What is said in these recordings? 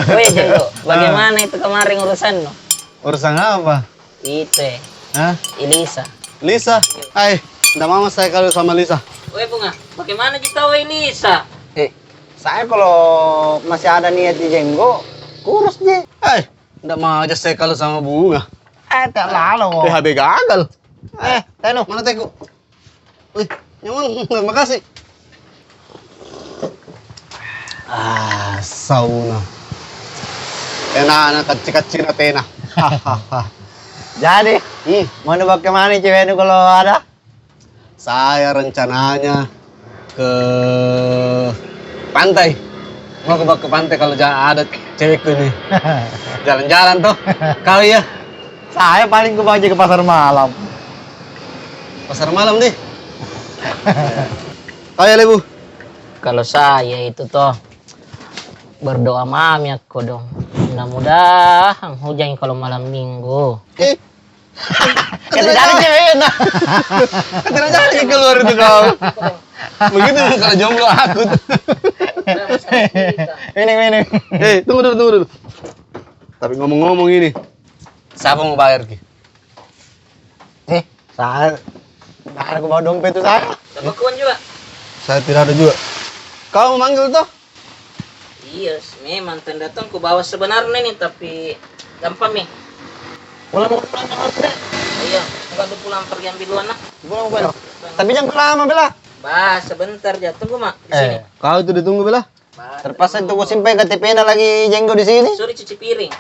Woi Jenggo, bagaimana itu kemarin urusan lo? Urusan apa? Itu Hah? Elisa. Lisa? Nggak mau saya kalau sama Lisa. Woi Bunga, bagaimana kita Elisa? Saya kalau masih ada niat di Jenggo, kurus je. Nggak mau aja saya kalau sama Bunga. Tak lalu. PHB gagal. Tenu. Mana teku? Wih, nyaman. Terima kasih. Sauna. Enak kecil-kecil tena. Jadi, mau nebak kemana cewek itu kalau ada? Saya rencananya ke pantai. Mau ke pantai kalau ada cewekku nih. Jalan-jalan tuh. Kau ya? Saya paling kebaca ke pasar malam. Pasar malam deh. Kau ya, Lebu? Kalau saya itu toh berdoa mami aku dong. Mudah-mudahan hujan kalau malam minggu. Tidak ada cewek nah. Tidak jadi keluar itu kau. Begitu kalau jomblo aku. Ini. Tunggu dulu. Tapi ngomong-ngomong ini, siapa mau bayar Ki? Saya aku bawa dompet itu saya. Coba kawan juga. Saya tidak ada juga. Kau mau manggil toh? Iya, memang tanda datang ku bawa sebenarnya nih, tapi gampang nih. Pulang. Iya, enggak pulang pergi ambil duluan lah. Pulang. Tapi jangan lama bela. Bah, sebentar aja tunggu mak di sini. Kau itu ditunggu bela? Bah, Terpaksa tunggu sampai KTP-nya lagi Jenggo di sini. suruh cuci piring.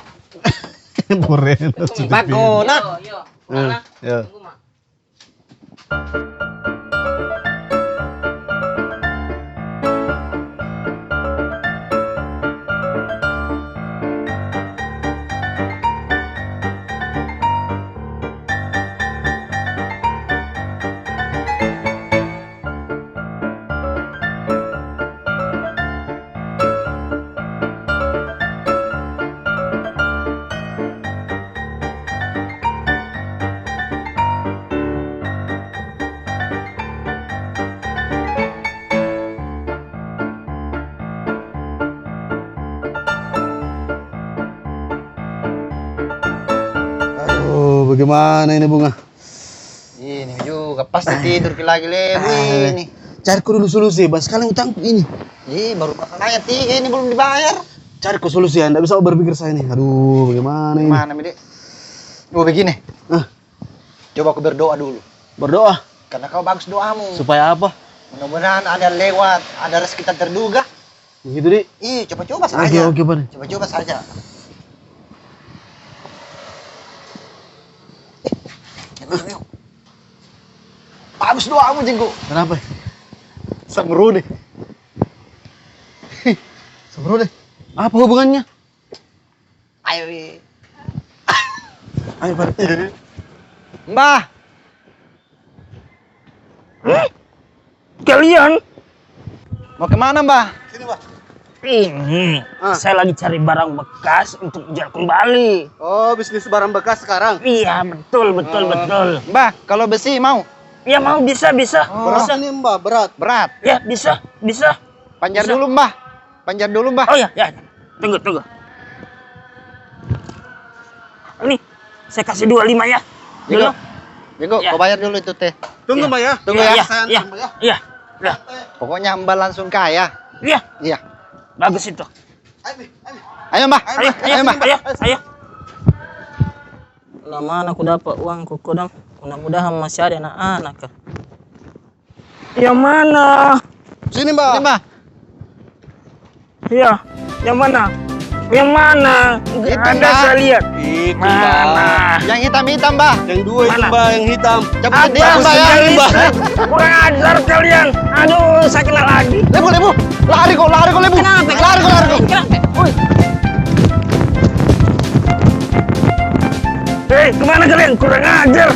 Boren. Paku, nah. Yo, mana? Ya. Tunggu mak. Bagaimana ini Bunga? Ini juga pasti tidur lagi Lebu ini. Cari dulu solusi, Bang. Sekarang utangku ini. Baru kaya 3 ini belum dibayar. Cari solusi, Anda bisa berpikir saya ini. Aduh, bagaimana ini? Mana Mide? Begini. Coba aku berdoa dulu. Berdoa. Karena kau bagus doamu. Supaya apa? Mudah-mudahan ada lewat, ada rezeki tak terduga. Begitu, Dik. Coba-coba saja. Oke, Bang. Coba-coba saja. Yuk. Bagus doamu Jenggo. Kenapa? Samrune. Samrune. Apa hubungannya? Ayo. Ayo, Pak. Mbah. Kalian Mau kemana Mbah? Sini, Pak. ini saya lagi cari barang bekas untuk jual kembali. Oh, bisnis barang bekas sekarang. Iya, betul. Mbah, kalau besi mau? Ya mau bisa. Berat nih, Mbak, berat. Berat. Ya, bisa. Panjar Bisa. dulu Mbah. Panjar dulu Mbah. Oh ya. Tunggu. Ini saya kasih 25 ya. Dulu. Jenggo, Ya. kau bayar dulu itu teh. Tunggu, Mbak ya. Tunggu ya. Saya antar, Mbak, ya. Iya. Pokoknya Mbah langsung kaya. Iya. Bagus itu. Ayo Mbah. Ayo, Mbah. ayo. Lah mana aku dapat uang kuku dong? Mudah-mudahan masih ada anak-anak. Yang mana? Sini, Mbak. Ini Mbah. Iya, yang mana? Yang mana? Nggak Itu, ada Mbah. saya lihat. Itu, Mana? Mbak. Yang hitam-hitam Mbah. Yang dua itu, Mana? Mbak, yang hitam. Cepat dia Mbah ya. sekali, Mbah. Kurang ajar kalian. Aduh, saya kena lagi. Lebu. Lari kok Lebu. Kenapa? Lari kok. Kenapa? Woi. Hei, kemana kalian? Kurang ajar.